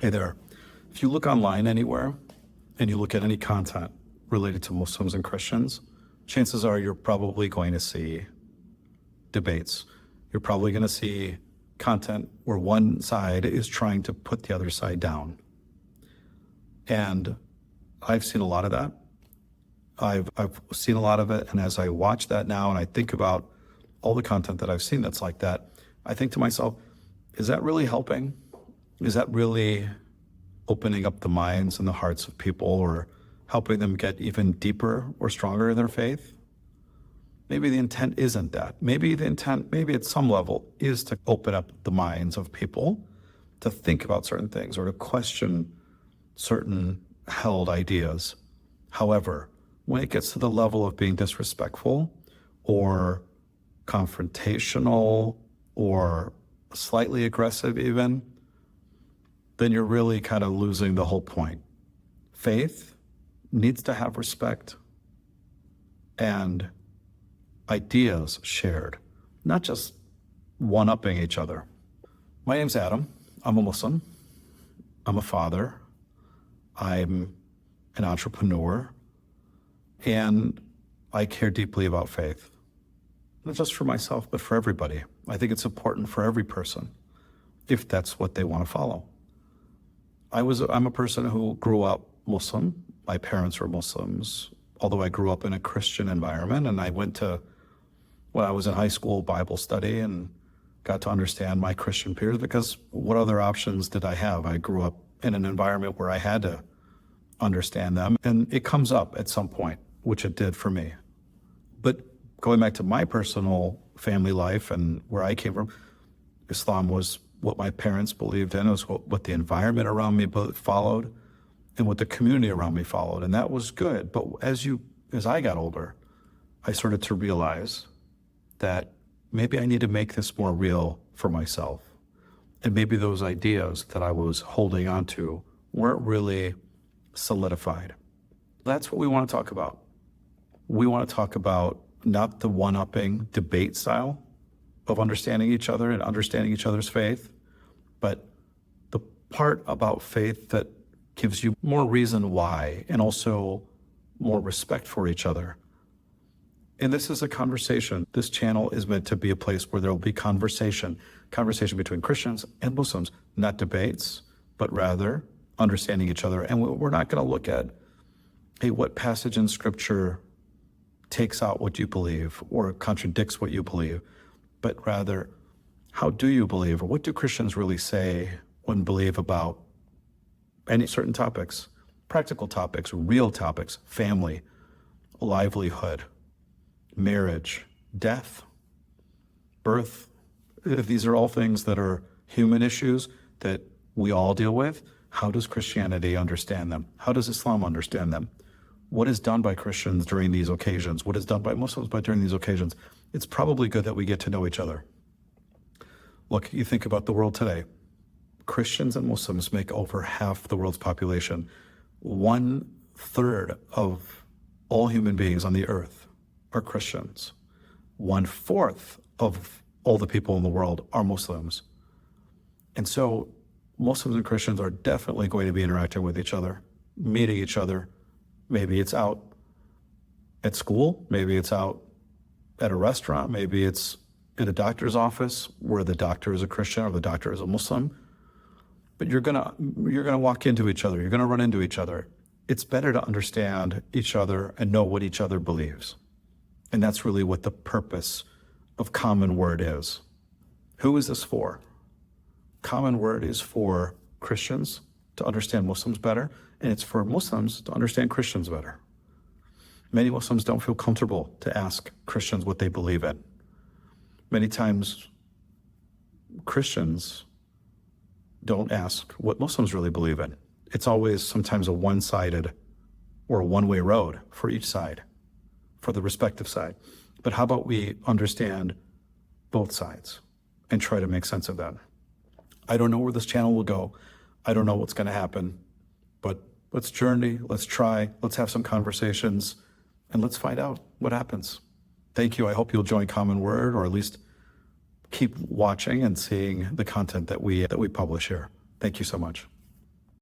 Hey there. If you look online anywhere and you look at any content related to Muslims and Christians, chances are you're probably going to see debates. You're probably going to see content where one side is trying to put the other side down. And I've seen a lot of that. I've seen a lot of it. And as I watch that now and I think about all the content that I've seen that's like that, I think to myself, is that really helping? Is that really opening up the minds and the hearts of people or helping them get even deeper or stronger in their faith? Maybe the intent isn't that. Maybe the intent, maybe at some level, is to open up the minds of people to think about certain things or to question certain held ideas. However, when it gets to the level of being disrespectful or confrontational or slightly aggressive even, then you're really kind of losing the whole point. Faith needs to have respect and ideas shared, not just one-upping each other. My name's Adam. I'm a Muslim. I'm a father. I'm an entrepreneur. And I care deeply about faith. Not just for myself, but for everybody. I think it's important for every person, if that's what they want to follow. I'm a person who grew up Muslim. My parents were Muslims, although I grew up in a Christian environment, and I went to, when I was in high school, Bible study and got to understand my Christian peers, because what other options did I have? I grew up in an environment where I had to understand them, and it comes up at some point, which it did for me. But going back to my personal family life and where I came from, Islam was what my parents believed in. It was what the environment around me followed and what the community around me followed. And that was good. But as I got older, I started to realize that maybe I need to make this more real for myself. And maybe those ideas that I was holding on to weren't really solidified. That's what we want to talk about. We want to talk about not the one-upping debate style of understanding each other and understanding each other's faith, but the part about faith that gives you more reason why and also more respect for each other. And this is a conversation. This channel is meant to be a place where there will be conversation between Christians and Muslims, not debates, but rather understanding each other. And we're not going to look at, hey, what passage in Scripture takes out what you believe or contradicts what you believe, but rather, how do you believe, or what do Christians really say when believe about any certain topics, practical topics, real topics, family, livelihood, marriage, death, birth. These are all things that are human issues that we all deal with. How does Christianity understand them? How does Islam understand them? What is done by Christians during these occasions? What is done by Muslims during these occasions? It's probably good that we get to know each other. Look, you think about the world today. Christians and Muslims make over half the world's population. 1/3 of all human beings on the earth are Christians. 1/4 of all the people in the world are Muslims. And so Muslims and Christians are definitely going to be interacting with each other, meeting each other. Maybe it's out at school, maybe it's out at a restaurant, maybe it's in a doctor's office where the doctor is a Christian or the doctor is a Muslim. But you're gonna walk into each other, you're gonna run into each other. It's better to understand each other and know what each other believes. And that's really what the purpose of Common Word is. Who is this for? Common Word is for Christians to understand Muslims better, and it's for Muslims to understand Christians better. Many Muslims don't feel comfortable to ask Christians what they believe in. Many times, Christians don't ask what Muslims really believe in. It's always sometimes a one-sided or a one-way road for each side, for the respective side. But how about we understand both sides and try to make sense of that? I don't know where this channel will go. I don't know what's going to happen, but let's journey, let's try, let's have some conversations, and let's find out what happens. Thank you. I hope you'll join Common Word, or at least keep watching and seeing the content that we publish here. Thank you so much.